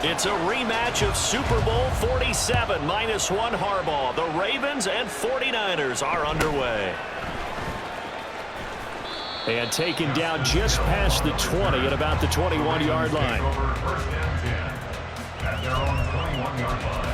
It's a rematch of Super Bowl 47 -1 Harbaugh. The Ravens and 49ers are underway. And taken down just past the 20 at about the 21-yard line. First and 10 at their own 21-yard line.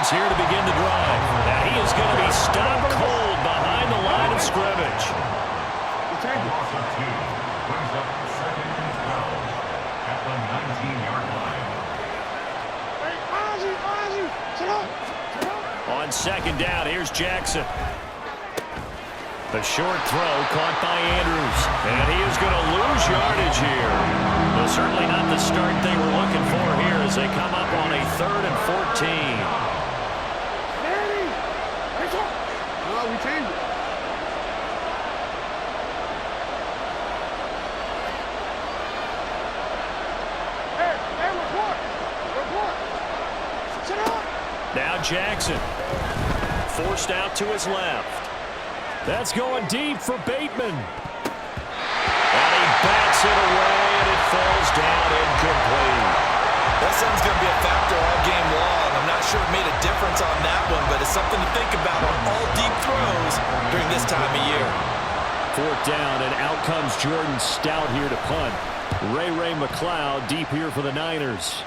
Here to begin the drive. Now he is going to be stopped cold behind the line of scrimmage. Loss of 2 brings up second and 12 at the 19-yard line. On second down, here's Jackson. A short throw caught by Andrews. And he is going to lose yardage here. Well, certainly not the start they were looking for here as they come up on a 3rd and 14. We changed it. Hey, report. Sit up. Now Jackson. Forced out to his left. That's going deep for Bateman. And he bats it away, and it falls down incomplete. That sounds going to be a factor all game long. I'm not sure it made a difference on that one, but it's something to think about on all deep throws during this time of year. 4th down, and out comes Jordan Stout here to punt. Ray McLeod deep here for the Niners.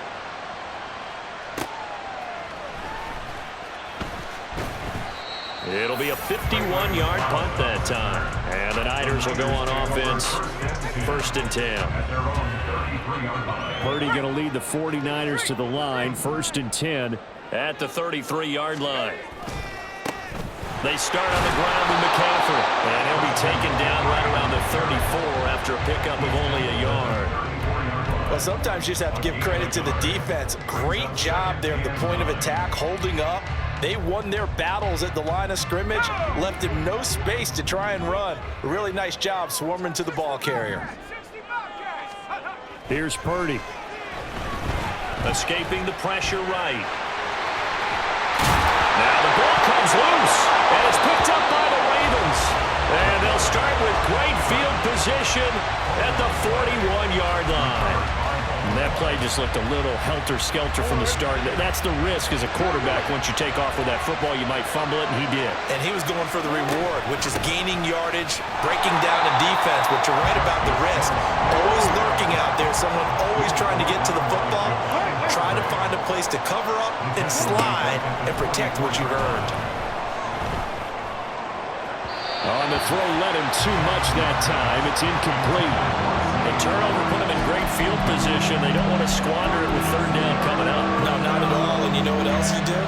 It'll be a 51-yard punt that time. And the Niners will go on offense. 1st and 10. Purdy going to lead the 49ers to the line. 1st and 10 at the 33-yard line. They start on the ground with McCaffrey. And he'll be taken down right around the 34 after a pickup of only a yard. Well, sometimes you just have to give credit to the defense. Great job there at the point of attack, holding up. They won their battles at the line of scrimmage, left him no space to try and run. A really nice job swarming to the ball carrier. Here's Purdy. Escaping the pressure right. Now the ball comes loose, and it's picked up by the Ravens. And they'll start with great field position at the 41-yard line. And that play just looked a little helter-skelter from the start. That's the risk as a quarterback. Once you take off with that football, you might fumble it, and he did. And he was going for the reward, which is gaining yardage, breaking down in defense. But you're right about the risk. Always lurking out there, someone always trying to get to the football. Try to find a place to cover up and slide and protect what you've earned. On the throw, led him too much that time. It's incomplete. The turnover put him in great field position. They don't want to squander it with 3rd down coming up. No, not at all. And you know what else you do?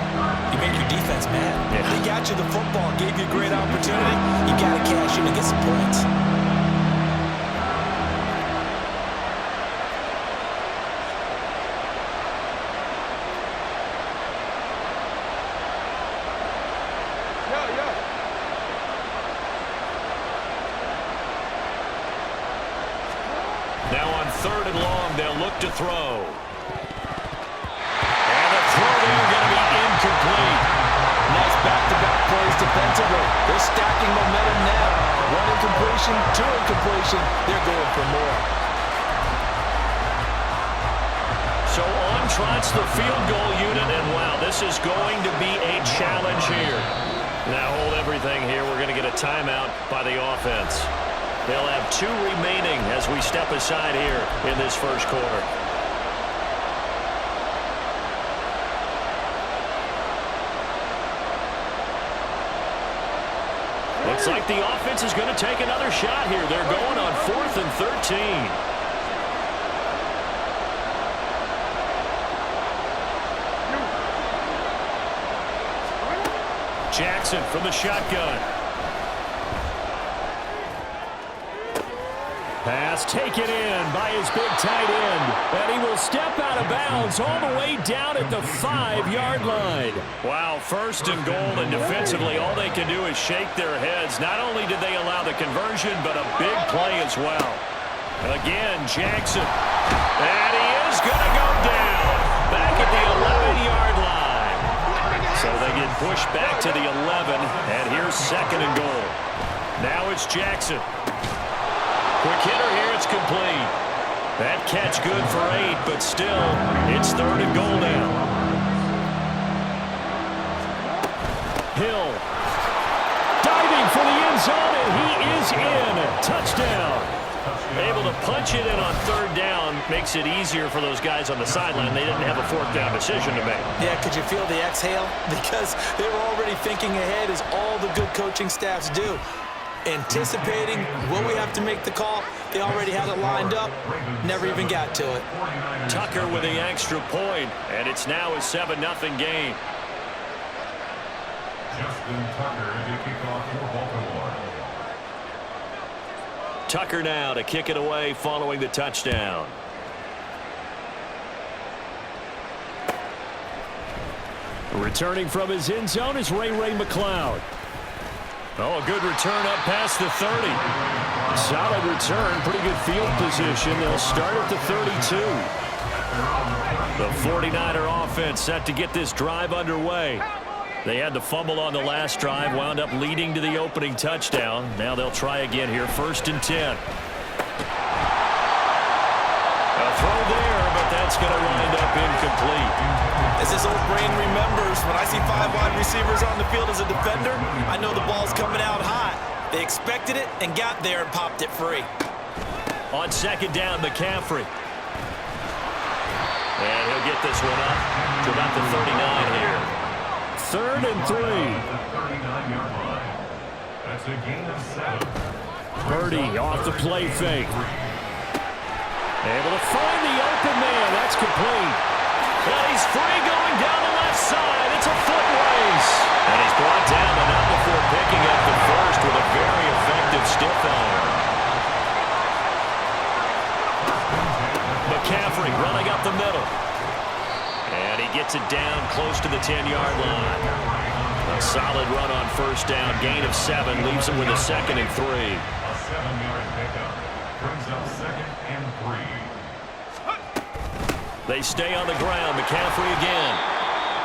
You make your defense mad. Yeah. They got you the football, gave you a great opportunity. You got to cash in and get some points. Now on 3rd and long, they'll look to throw. And the throw there going to be incomplete. Nice back-to-back plays defensively. They're stacking momentum now. 1 incompletion, 2 incompletion. They're going for more. So on trots the field goal unit, and wow, this is going to be a challenge here. Now hold everything here. We're going to get a timeout by the offense. They'll have 2 remaining as we step aside here in this first quarter. Looks like the offense is going to take another shot here. They're going on 4th and 13. Jackson from the shotgun. Pass taken in by his big tight end. And he will step out of bounds all the way down at the 5-yard line. Wow, first and goal, and defensively all they can do is shake their heads. Not only did they allow the conversion, but a big play as well. Again, Jackson. And he is going to go down back at the 11-yard line. So they get pushed back to the 11, and here's second and goal. Now it's Jackson. Quick hitter here, it's complete. That catch good for 8, but still, it's third and goal now. Hill. Diving for the end zone, and he is in. Touchdown. Able to punch it in on third down makes it easier for those guys on the sideline. They didn't have a fourth down decision to make. Yeah, could you feel the exhale? Because they were already thinking ahead, as all the good coaching staffs do. Anticipating, will we have to make the call? They already had it lined up, never even got to it. Tucker with the extra point, and it's now a 7-0 game. Justin Tucker to kick off for Baltimore. Tucker now to kick it away following the touchdown. Returning from his end zone is Ray McLeod. Oh, a good return up past the 30. Solid return, pretty good field position. They'll start at the 32. The 49er offense set to get this drive underway. They had the fumble on the last drive, wound up leading to the opening touchdown. Now they'll try again here, 1st and 10. A throw there, but that's going to wind up incomplete. As his old brain remembers, when I see 5 wide receivers on the field as a defender, I know the ball's coming out hot. They expected it and got there and popped it free. On second down, McCaffrey. And he'll get this one up to about the 39 here. 3rd and 3. 39-yard line. That's a gain of 7. Purdy off the play fake. Able to find the open man. That's complete. And he's free going down the left side. It's a foot race. And he's brought down, but not before picking up the first with a very effective stiff arm. McCaffrey running up the middle. And he gets it down close to the 10-yard line. A solid run on first down. Gain of 7 leaves him with a 2nd and 3. A 7-yard pickup brings up 2nd and 3. They stay on the ground. McCaffrey again.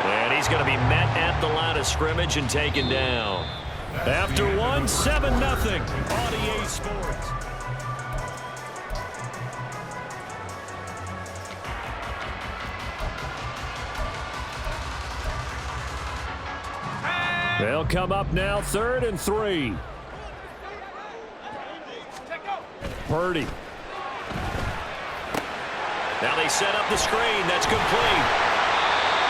And he's going to be met at the line of scrimmage and taken down. After one, 7-0 on EA Sports. They'll come up now, 3rd and 3. Purdy. Now they set up the screen. That's complete.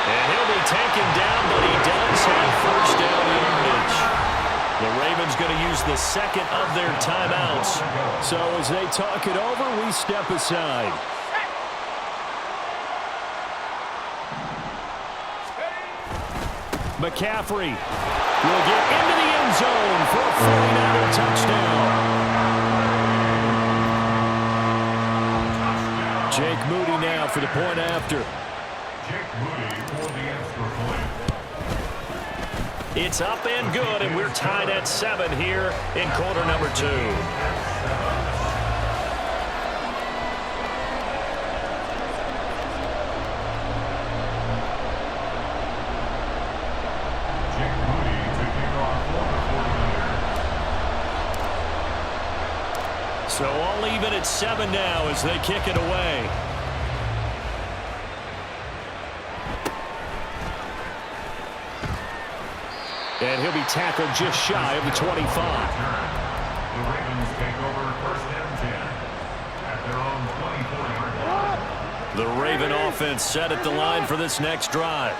And he'll be taken down, but he does have first down yardage. The Ravens going to use the 2nd of their timeouts. So as they talk it over, we step aside. McCaffrey will get into the end zone for a 49er touchdown. Jake Moody now for the point after. Jake Moody for the extra point. It's up and good, and we're tied at 7 here in quarter number 2. Jake Moody to kick off for the 49ers. So all even at 7 now as they kick it away. And he'll be tackled just shy of the 25. The Ravens take over 1st and 10 at their own 24-yard line. The Raven offense set at the line for this next drive.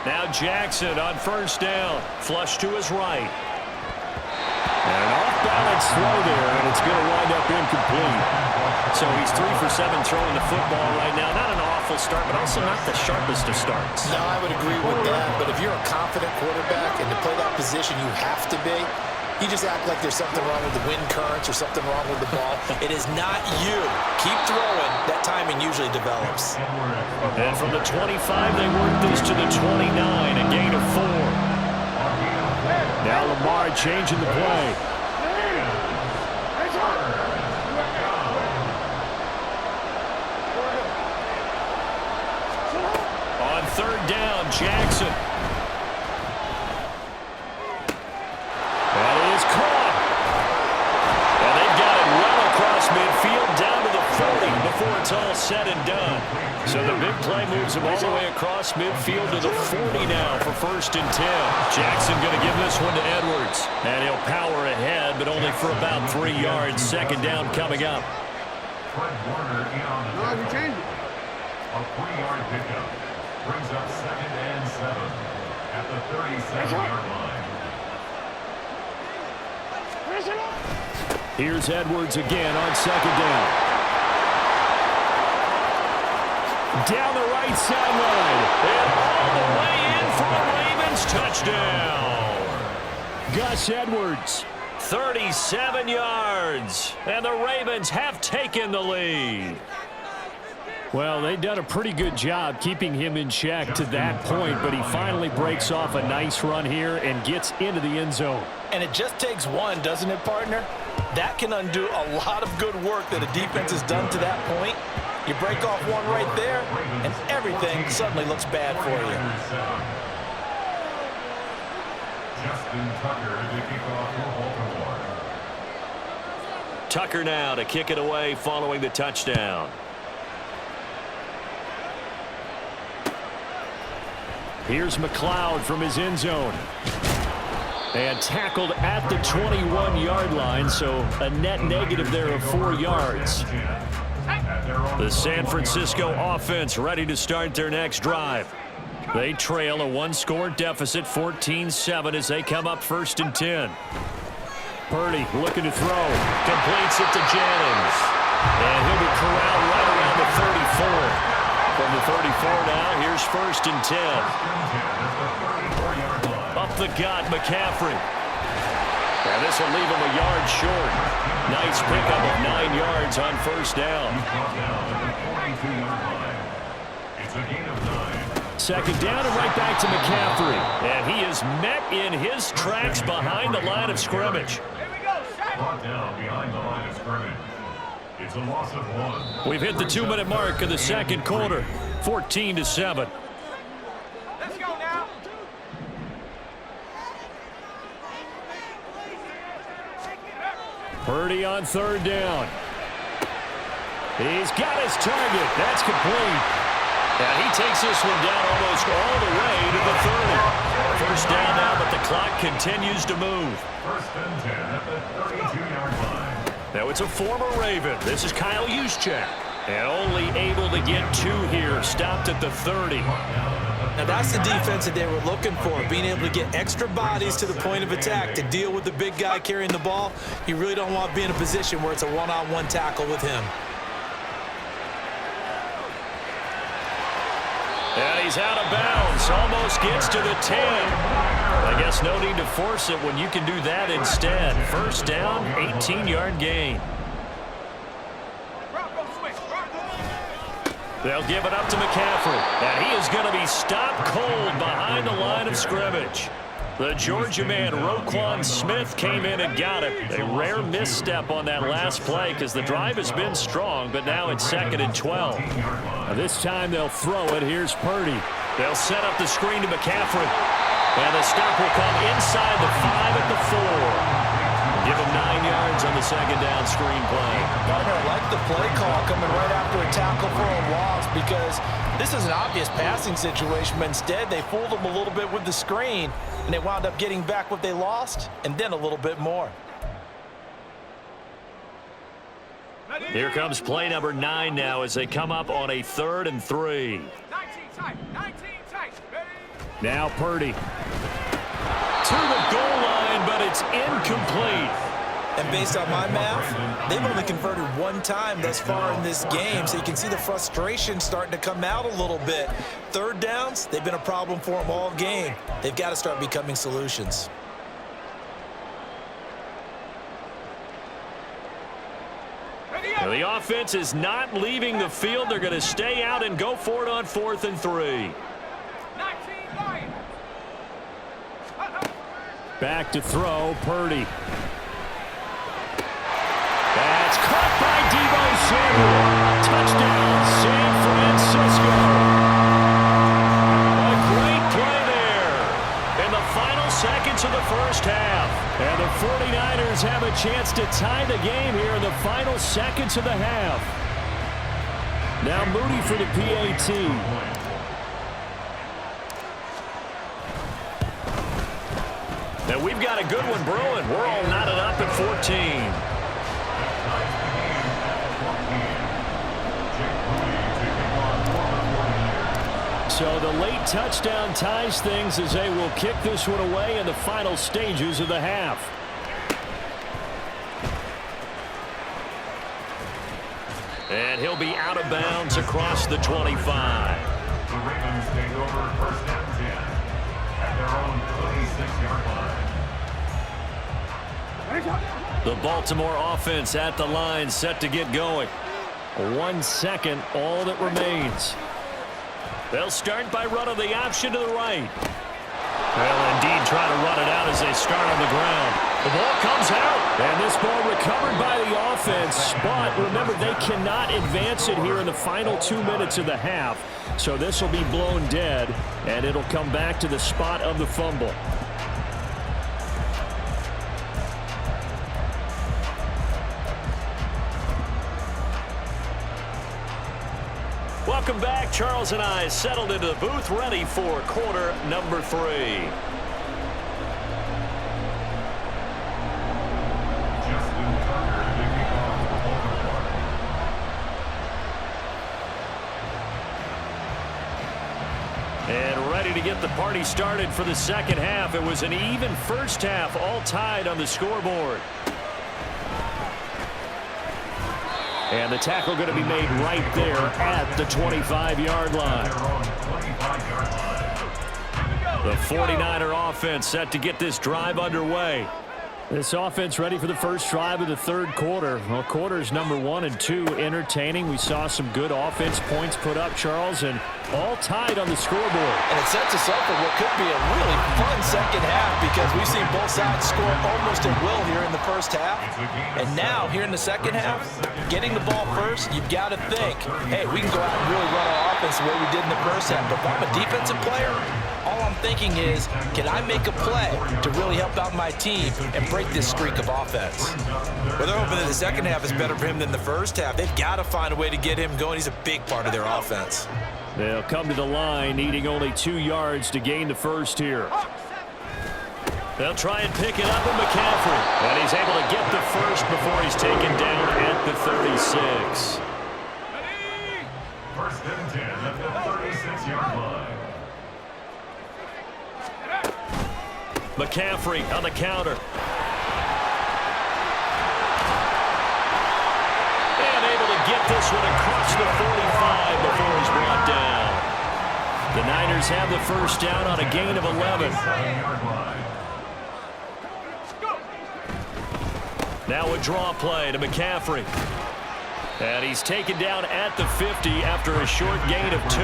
Now Jackson on first down. Flush to his right. And an off-balance throw there, and it's going to wind up incomplete. So he's 3 for 7 throwing the football right now. Not an awful start, but also not the sharpest of starts. No, I would agree with that. But if you're a confident quarterback and to play that position you have to be, you just act like there's something wrong with the wind currents or something wrong with the ball. It is not you. Keep throwing. That timing usually develops. And from the 25, they work this to the 29, a gain of 4. Now Lamar changing the play. On third down, Jackson. That is caught. And they've got it well across midfield down to the 40 before it's all said and done. So the big play moves him all the way across midfield to the 40 now for 1st and 10. Jackson going to give this one to Edwards. And he'll power ahead, but only for about 3 yards. 2nd down coming up. No, we changed it. A 3-yard pickup brings up 2nd and 7 at the 37-yard line. Here's Edwards again on 2nd down. Down the right sideline. And all the way in for a Ravens touchdown. Gus Edwards, 37 yards. And the Ravens have taken the lead. Well, they've done a pretty good job keeping him in check to that point, but he finally breaks off a nice run here and gets into the end zone. And it just takes one, doesn't it, partner? That can undo a lot of good work that a defense has done to that point. You break off one right there, and everything suddenly looks bad for you. Justin Tucker to kick off for Baltimore. Tucker now to kick it away following the touchdown. Here's McLeod from his end zone. And tackled at the 21-yard line, so a net negative there of 4 yards. The San Francisco offense ready to start their next drive. They trail a 1-score deficit, 14-7, as they come up 1st and 10. Purdy looking to throw. Completes it to Jennings. And he'll be corralled right around the 34. From the 34 now, here's 1st and 10. Up the gut, McCaffrey. And this will leave him a yard short. Nice pickup of 9 yards on 1st down. It's a gain of 9. 2nd down and right back to McCaffrey. And he is met in his tracks behind the line of scrimmage. Brought down behind the line of scrimmage. It's a loss of 1. We've hit the 2-minute mark of the 2nd quarter. 14-7. Let's go now. Purdy on 3rd down. He's got his target. That's complete. And he takes this one down almost all the way to the 30. 1st down now, but the clock continues to move. 1st and 10 at the 32-yard line. Now it's a former Raven. This is Kyle Juszczyk. And only able to get 2 here. Stopped at the 30. Now that's the defense that they were looking for, being able to get extra bodies to the point of attack to deal with the big guy carrying the ball. You really don't want to be in a position where it's a one-on-one tackle with him. And he's out of bounds. Almost gets to the 10. I guess no need to force it when you can do that instead. 1st down, 18-yard gain. They'll give it up to McCaffrey. And he is going to be stopped cold behind the line of scrimmage. The Georgia man, Roquan Smith, came in and got it. A rare misstep on that last play because the drive has been strong, but now it's 2nd and 12. Now this time they'll throw it. Here's Purdy. They'll set up the screen to McCaffrey. And the stop will come inside the 5 at the 4. Give him 9 yards on the 2nd down screen play. Partner, I like the play call coming right after a tackle for a loss because this is an obvious passing situation, but instead they fooled them a little bit with the screen, and they wound up getting back what they lost and then a little bit more. Here comes play number 9 now as they come up on a 3rd and 3. 19 tight, ready? Now Purdy. To the goal line, but it's incomplete. And based on my math, they've only converted 1 time thus far in this game, so you can see the frustration starting to come out a little bit. 3rd downs, they've been a problem for them all game. They've got to start becoming solutions. Well, the offense is not leaving the field. They're going to stay out and go for it on 4th and 3. 19 Lions. Back to throw, Purdy. That's caught by Deebo Samuel. Touchdown, San Francisco. A great play there in the final seconds of the first half. And the 49ers have a chance to tie the game here in the final seconds of the half. Now Moody for the PAT. Now we've got a good one brewing. We're all knotted up at 14. So the late touchdown ties things as they will kick this one away in the final stages of the half. And he'll be out of bounds across the 25. The Ravens take over 1st and 10 at their own 26-yard line. The Baltimore offense at the line, set to get going. 1 second, all that remains. They'll start by running the option to the right. They'll indeed try to run it out as they start on the ground. The ball comes out. And this ball recovered by the offense. But remember, they cannot advance it here in the final 2 minutes of the half. So this will be blown dead, and it'll come back to the spot of the fumble. Welcome back. Charles and I settled into the booth, ready for quarter number 3. And ready to get the party started for the second half. It was an even first half, all tied on the scoreboard. And the tackle going to be made right there at the 25-yard line. The 49er offense set to get this drive underway. This offense ready for the first drive of the third quarter. Well, quarters number 1 and 2 entertaining. We saw some good offense points put up, Charles, and all tied on the scoreboard. And it sets us up for what could be a really fun second half because we've seen both sides score almost at will here in the first half. And now, here in the second half, getting the ball first, you've got to think, hey, we can go out and really run our offense the way we did in the first half. But if I'm a defensive player, all I'm thinking is, can I make a play to really help out my team and break this streak of offense? Well, they're hoping that the second half is better for him than the first half. They've got to find a way to get him going. He's a big part of their offense. They'll come to the line, needing only 2 yards to gain the first here. They'll try and pick it up with McCaffrey. And he's able to get the first before he's taken down at the 36. First and 10 at the 36-yard line. McCaffrey on the counter. And able to get this one across the 45 before he's brought down. The Niners have the first down on a gain of 11. Now a draw play to McCaffrey. And he's taken down at the 50 after a short gain of 2.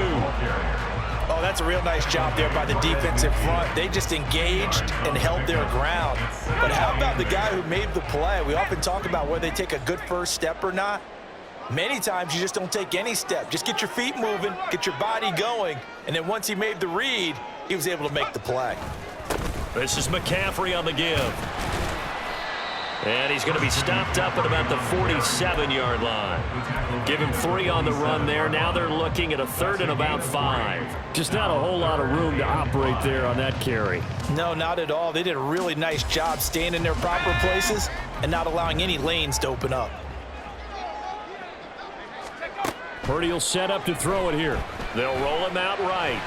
Oh, that's a real nice job there by the defensive front. They just engaged and held their ground. But how about the guy who made the play? We often talk about whether they take a good first step or not. Many times you just don't take any step. Just get your feet moving, get your body going, and then once he made the read, he was able to make the play. This is McCaffrey on the give. And he's going to be stopped up at about the 47-yard line. Give him 3 on the run there. Now they're looking at a third and about 5. Just not a whole lot of room to operate there on that carry. No, not at all. They did a really nice job staying in their proper places and not allowing any lanes to open up. Purdy will set up to throw it here. They'll roll him out right.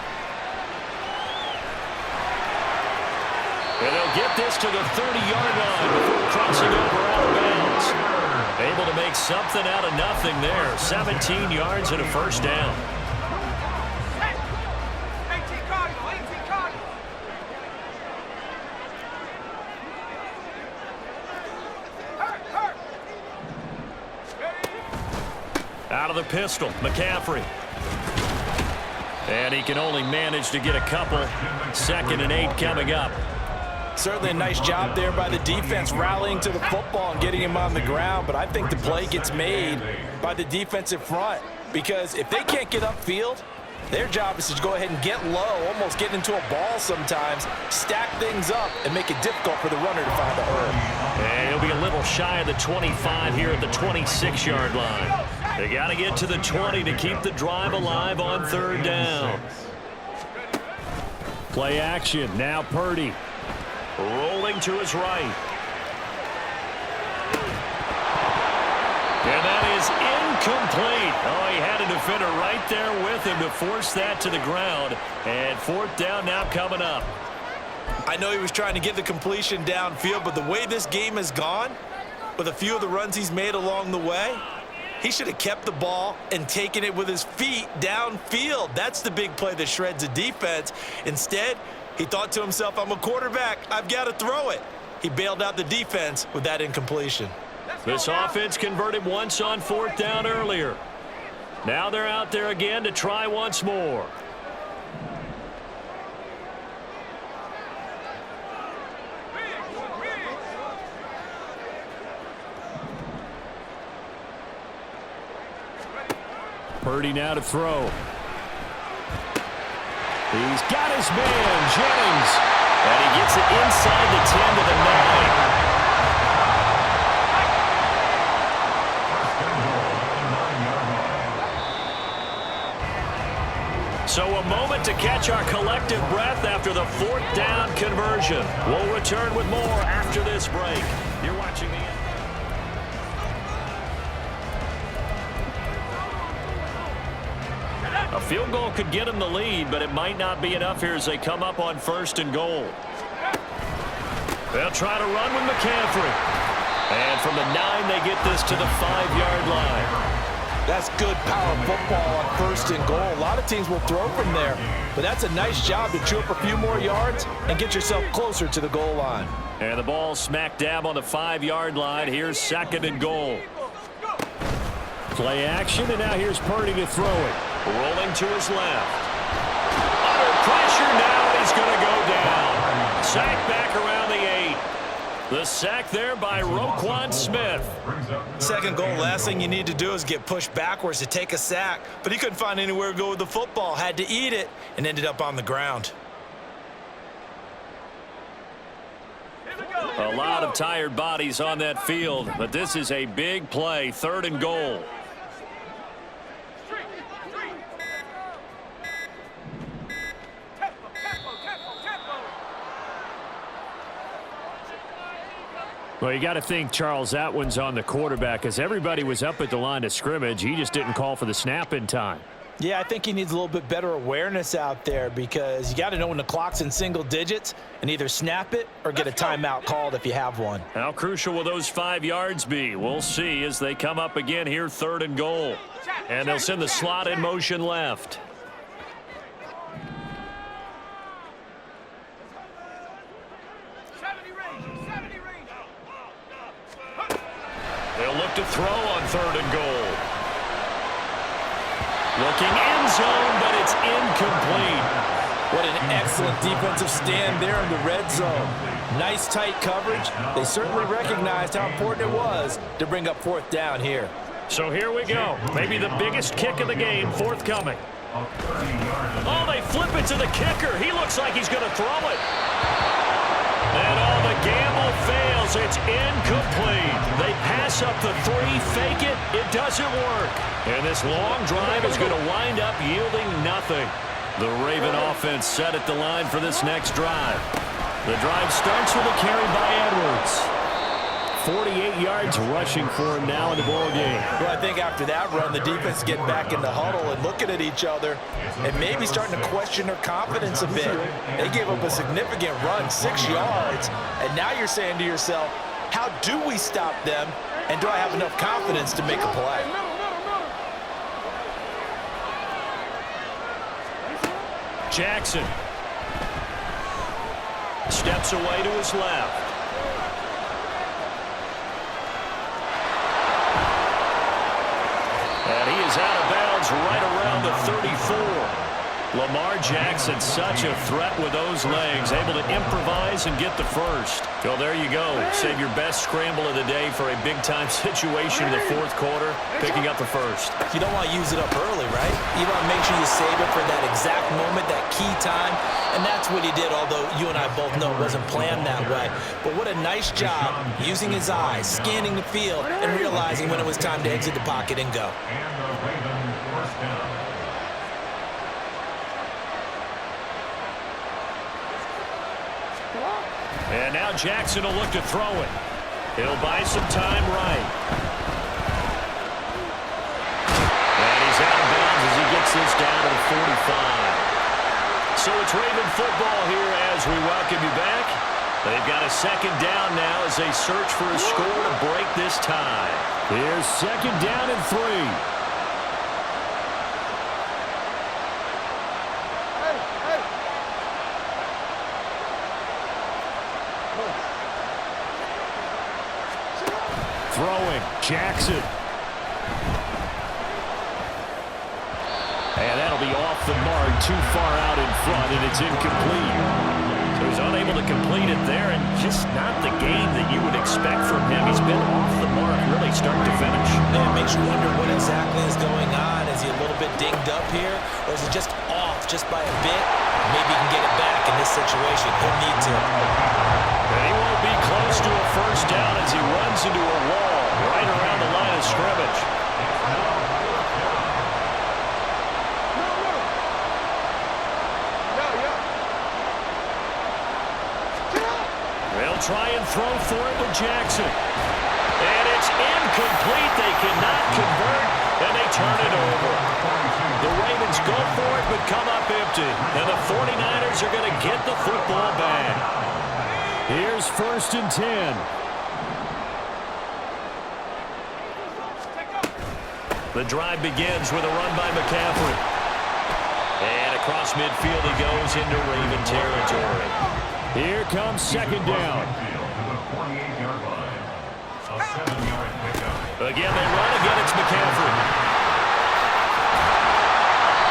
And they'll get this to the 30-yard line before crossing over out of bounds. Able to make something out of nothing there. 17 yards and a first down. 18 Cardinal, 18 Cardinal. Hurt. Ready? Out of the pistol, McCaffrey. And he can only manage to get a couple. 2nd and 8 coming up. Certainly a nice job there by the defense rallying to the football and getting him on the ground, but I think the play gets made by the defensive front because if they can't get upfield, their job is to go ahead and get low, almost get into a ball sometimes, stack things up, and make it difficult for the runner to find a hole. And he'll be a little shy of the 25 here at the 26-yard line. They got to get to the 20 to keep the drive alive on 3rd down. Play action. Now Purdy. Rolling to his right. And that is incomplete. Oh, he had a defender right there with him to force that to the ground. And 4th down now coming up. I know he was trying to get the completion downfield, but the way this game has gone, with a few of the runs he's made along the way, he should have kept the ball and taken it with his feet downfield. That's the big play that shreds a defense. Instead, he thought to himself, I'm a quarterback. I've got to throw it. He bailed out the defense with that incompletion. This offense converted once on 4th down earlier. Now they're out there again to try once more. Purdy now to throw. He's got his man, Jennings. And he gets it inside the 10 to the 9. So a moment to catch our collective breath after the 4th down conversion. We'll return with more after this break. You're watching the... A field goal could get them the lead, but it might not be enough here as they come up on 1st and goal. They'll try to run with McCaffrey. And from the 9, they get this to the 5-yard line. That's good power football on 1st and goal. A lot of teams will throw from there, but that's a nice job to chew up a few more yards and get yourself closer to the goal line. And the ball smack dab on the 5-yard line. Here's 2nd and goal. Play action, and now here's Purdy to throw it. Rolling to his left. Under pressure now, and he's going to go down. Sack back around the 8. The sack there by Roquan Smith. 2nd goal, last thing you need to do is get pushed backwards to take a sack. But he couldn't find anywhere to go with the football. Had to eat it and ended up on the ground. A lot of tired bodies on that field, but this is a big play. 3rd and goal. Well, you got to think, Charles, that one's on the quarterback as everybody was up at the line of scrimmage. He just didn't call for the snap in time. Yeah, I think he needs a little bit better awareness out there because you got to know when the clock's in single digits and either snap it or get a timeout called if you have one. How crucial will those 5 yards be? We'll see as they come up again here, 3rd and goal. And they'll send the slot in motion left. They'll look to throw on 3rd and goal. Looking end zone, but it's incomplete. What an excellent defensive stand there in the red zone. Nice tight coverage. They certainly recognized how important it was to bring up 4th down here. So here we go. Maybe the biggest kick of the game forthcoming. Oh, they flip it to the kicker. He looks like he's going to throw it. And the gamble fails. It's incomplete. They pass up the 3, fake it. It doesn't work. And this long drive is going to wind up yielding nothing. The Raven offense set at the line for this next drive. The drive starts with a carry by Edwards. 48 yards rushing for him now in the ball game. Well, I think after that run, the defense is getting back in the huddle and looking at each other and maybe starting to question their confidence a bit. They gave up a significant run, 6 yards, and now you're saying to yourself, how do we stop them, and do I have enough confidence to make a play? Jackson steps away to his left. And he is is out of bounds right around the 34. Lamar Jackson, such a threat with those legs, able to improvise and get the first. Well, there you go. Save your best scramble of the day for a big-time situation in the fourth quarter, picking up the first. You don't want to use it up early, right? You want to make sure you save it for that exact moment, that key time, and that's what he did, although you and I both know it wasn't planned that way. But what a nice job using his eyes, scanning the field, and realizing when it was time to exit the pocket and go. And the Ravens first down. And now Jackson will look to throw it. He'll buy some time right. And he's out of bounds as he gets this down to the 45. So it's Raven football here as we welcome you back. They've got a second down now as they search for a score to break this tie. Here's second down and 3. Throwing, Jackson. And that'll be off the mark, too far out in front, and it's incomplete. So he's unable to complete it there, and just not the game that you would expect from him. He's been off the mark, really start to finish. Yeah, it makes you wonder what exactly is going on. Is he a little bit dinged up here, or is it just off just by a bit? Maybe he can get it back in this situation. He'll need to. And he won't be close to a first down as he runs into a wall right around the line of scrimmage. They'll try and throw for it with Jackson. And it's incomplete. They cannot convert, and they turn it over. The Ravens go for it but come up empty. And the 49ers are going to get the football back. Here's first and 10. The drive begins with a run by McCaffrey. And across midfield he goes into Raven territory. Here comes second down. Again, they run. Again, it's McCaffrey.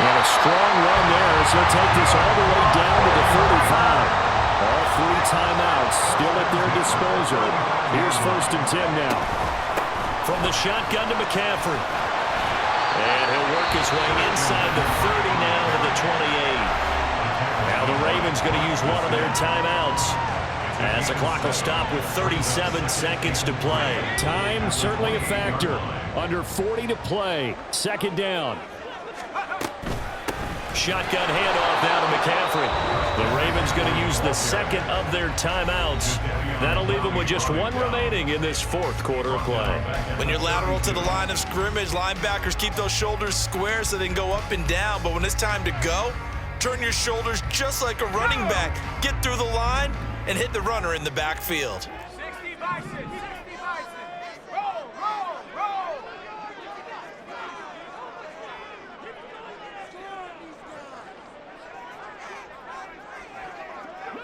And a strong run there as they'll take this all the way down to the 35. All 3 timeouts still at their disposal. Here's first and 10 now. From the shotgun to McCaffrey. And he'll work his way inside the 30 now to the 28. Now the Ravens going to use one of their timeouts as the clock will stop with 37 seconds to play. Time certainly a factor. Under 40 to play. Second down. Shotgun handoff now to McCaffrey. The Ravens going to use the second of their timeouts. That'll leave them with just one remaining in this fourth quarter of play. When you're lateral to the line of scrimmage, linebackers keep those shoulders square so they can go up and down. But when it's time to go, turn your shoulders just like a running back. Get through the line and hit the runner in the backfield. 60 Bison, 60 Bison. Roll, roll, roll.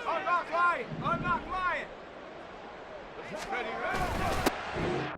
Unlock Lion, unlock Lion. Ready, ready.